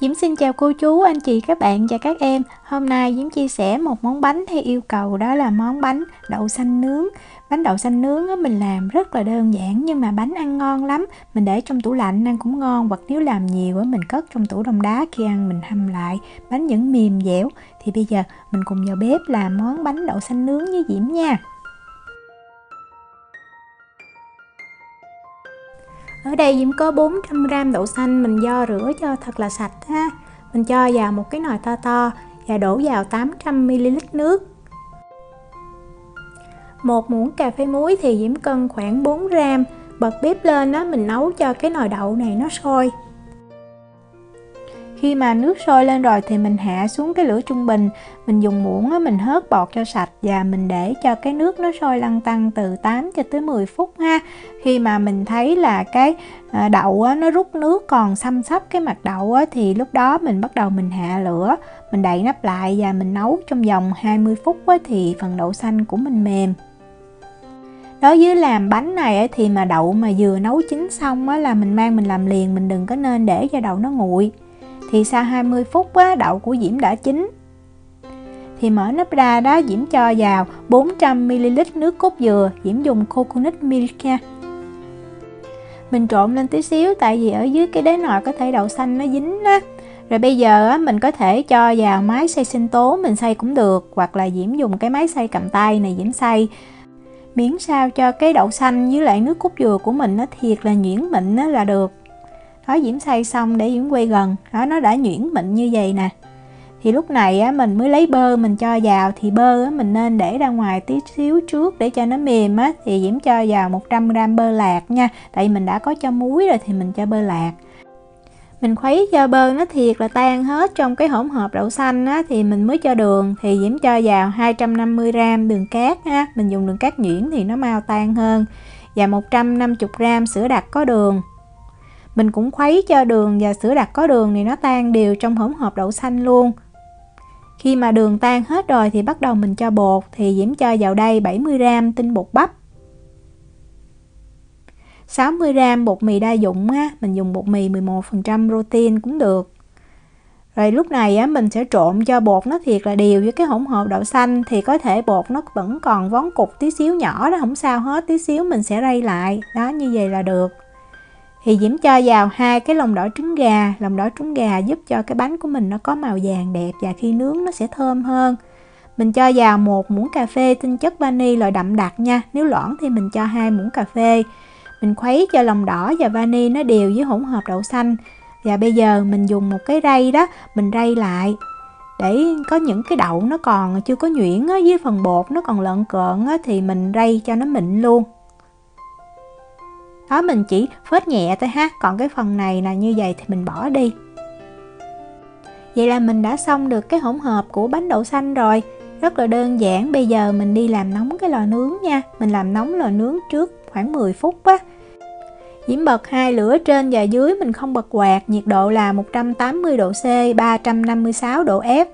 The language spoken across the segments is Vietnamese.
Diễm xin chào cô chú, anh chị, các bạn và các em. Hôm nay Diễm chia sẻ một món bánh theo yêu cầu, đó là món bánh đậu xanh nướng. Bánh đậu xanh nướng mình làm rất là đơn giản nhưng mà bánh ăn ngon lắm. Mình để trong tủ lạnh ăn cũng ngon, hoặc nếu làm nhiều mình cất trong tủ đông đá, khi ăn mình hâm lại, bánh vẫn mềm dẻo. Thì bây giờ mình cùng vào bếp làm món bánh đậu xanh nướng với Diễm nha. Ở đây Diễm có 400g đậu xanh, mình vo rửa cho thật là sạch ha. Mình cho vào một cái nồi to to và đổ vào 800ml nước. 1 muỗng cà phê muối thì Diễm cân khoảng 4g. Bật bếp lên đó, mình nấu cho cái nồi đậu này nó sôi. Khi mà nước sôi lên rồi thì mình hạ xuống cái lửa trung bình. Mình dùng muỗng mình hớt bọt cho sạch và mình để cho cái nước nó sôi lăn tăn từ 8 cho tới 10 phút ha. Khi mà mình thấy là cái đậu nó rút nước còn xăm xắp cái mặt đậu thì lúc đó mình bắt đầu mình hạ lửa, mình đậy nắp lại và mình nấu trong vòng 20 phút thì phần đậu xanh của mình mềm. Đối với làm bánh này thì mà đậu mà vừa nấu chín xong là mình mang mình làm liền, mình đừng có nên để cho đậu nó nguội. Thì sau 20 phút đậu của Diễm đã chín. Thì mở nắp ra đó, Diễm cho vào 400ml nước cốt dừa, Diễm dùng coconut milk nha. Mình trộn lên tí xíu, tại vì ở dưới cái đáy nồi có thể đậu xanh nó dính á. Rồi bây giờ mình có thể cho vào máy xay sinh tố, mình xay cũng được, hoặc là Diễm dùng cái máy xay cầm tay này Diễm xay. Miễn sao cho cái đậu xanh với lại nước cốt dừa của mình nó thiệt là nhuyễn mịn là được. Đó, Diễm xay xong để Diễm quay gần, đó nó đã nhuyễn mịn như vậy nè. Thì lúc này mình mới lấy bơ mình cho vào, thì bơ mình nên để ra ngoài tí xíu trước để cho nó mềm thì Diễm cho vào 100g bơ lạc nha, tại vì mình đã có cho muối rồi thì mình cho bơ lạc. Mình khuấy cho bơ nó thiệt là tan hết trong cái hỗn hợp đậu xanh thì mình mới cho đường, thì Diễm cho vào 250g đường cát mình dùng đường cát nhuyễn thì nó mau tan hơn, và 150g sữa đặc có đường. Mình cũng khuấy cho đường và sữa đặc có đường thì nó tan đều trong hỗn hợp đậu xanh luôn. Khi mà đường tan hết rồi thì bắt đầu mình cho bột, thì Diễm cho vào đây 70g tinh bột bắp, 60g bột mì đa dụng mình dùng bột mì 11% protein cũng được. Rồi lúc này mình sẽ trộn cho bột nó thiệt là đều với cái hỗn hợp đậu xanh, thì có thể bột nó vẫn còn vón cục tí xíu nhỏ đó, không sao hết, tí xíu mình sẽ rây lại, đó như vậy là được. Thì Diễm cho vào 2 cái lòng đỏ trứng gà. Lòng đỏ trứng gà giúp cho cái bánh của mình nó có màu vàng đẹp và khi nướng nó sẽ thơm hơn. Mình cho vào 1 muỗng cà phê tinh chất vani loại đậm đặc nha, nếu loãng thì mình cho 2 muỗng cà phê. Mình khuấy cho lòng đỏ và vani nó đều với hỗn hợp đậu xanh. Và bây giờ mình dùng một cái rây đó, mình rây lại để có những cái đậu nó còn chưa có nhuyễn với phần bột nó còn lợn cợn thì mình rây cho nó mịn luôn. Đó, mình chỉ phết nhẹ thôi ha, còn cái phần này là như vậy thì mình bỏ đi. Vậy là mình đã xong được cái hỗn hợp của bánh đậu xanh rồi, rất là đơn giản. Bây giờ mình đi làm nóng cái lò nướng nha. Mình làm nóng lò nướng trước khoảng 10 phút Diễm bật 2 lửa trên và dưới, mình không bật quạt, nhiệt độ là 180 độ C, 356 độ F.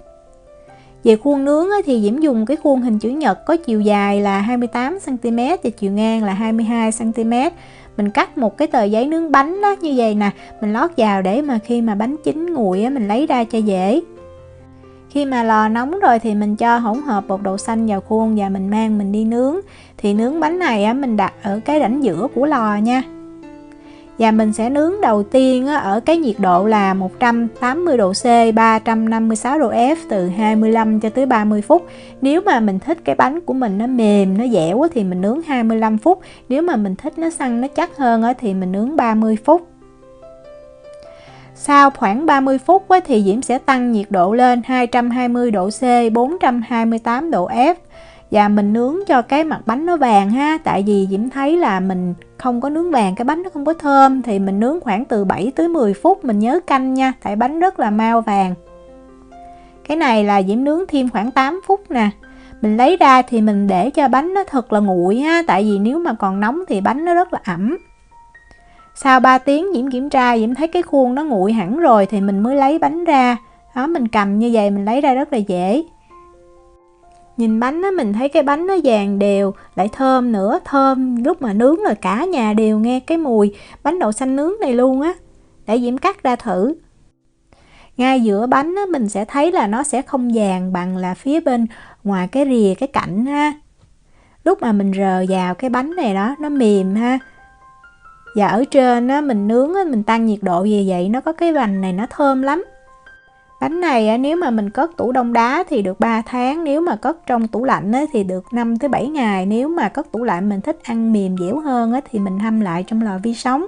Về khuôn nướng thì Diễm dùng cái khuôn hình chữ nhật, có chiều dài là 28cm và chiều ngang là 22cm. Mình cắt một cái tờ giấy nướng bánh như vậy nè, mình lót vào để mà khi mà bánh chín nguội mình lấy ra cho dễ. Khi mà lò nóng rồi thì mình cho hỗn hợp bột đậu xanh vào khuôn và mình mang mình đi nướng. Thì nướng bánh này mình đặt ở cái rãnh giữa của lò nha. Và mình sẽ nướng đầu tiên ở cái nhiệt độ là 180 độ C, 356 độ F từ 25 cho tới 30 phút. Nếu mà mình thích cái bánh của mình nó mềm, nó dẻo thì mình nướng 25 phút. Nếu mà mình thích nó săn, nó chắc hơn thì mình nướng 30 phút. Sau khoảng 30 phút thì Diễm sẽ tăng nhiệt độ lên 220 độ C, 428 độ F. Và mình nướng cho cái mặt bánh nó vàng ha, tại vì Diễm thấy là mình không có nướng vàng cái bánh nó không có thơm, thì mình nướng khoảng từ 7 tới 10 phút, mình nhớ canh nha, tại bánh rất là mau vàng. Cái này là Diễm nướng thêm khoảng 8 phút nè. Mình lấy ra thì mình để cho bánh nó thật là nguội ha, tại vì nếu mà còn nóng thì bánh nó rất là ẩm. Sau 3 tiếng Diễm kiểm tra, Diễm thấy cái khuôn nó nguội hẳn rồi thì mình mới lấy bánh ra. Đó, mình cầm như vậy mình lấy ra rất là dễ. Nhìn bánh mình thấy cái bánh nó vàng đều, lại thơm nữa, thơm lúc mà nướng rồi cả nhà đều nghe cái mùi bánh đậu xanh nướng này luôn Để Diễm cắt ra thử. Ngay giữa bánh á, mình sẽ thấy là nó sẽ không vàng bằng là phía bên ngoài cái rìa, cái cạnh ha. Lúc mà mình rờ vào cái bánh này đó, nó mềm ha. Và ở trên á, mình nướng á, mình tăng nhiệt độ về vậy nó có cái vành này nó thơm lắm. Bánh này á, nếu mà mình cất tủ đông đá thì được 3 tháng, nếu mà cất trong tủ lạnh á, thì được 5 tới 7 ngày. Nếu mà cất tủ lạnh mình thích ăn mềm dẻo hơn á, thì mình hâm lại trong lò vi sóng.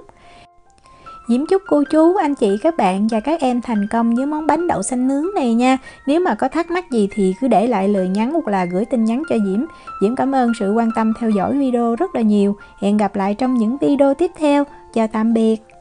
Diễm chúc cô chú, anh chị, các bạn và các em thành công với món bánh đậu xanh nướng này nha. Nếu mà có thắc mắc gì thì cứ để lại lời nhắn hoặc là gửi tin nhắn cho Diễm. Diễm cảm ơn sự quan tâm theo dõi video rất là nhiều. Hẹn gặp lại trong những video tiếp theo. Chào tạm biệt.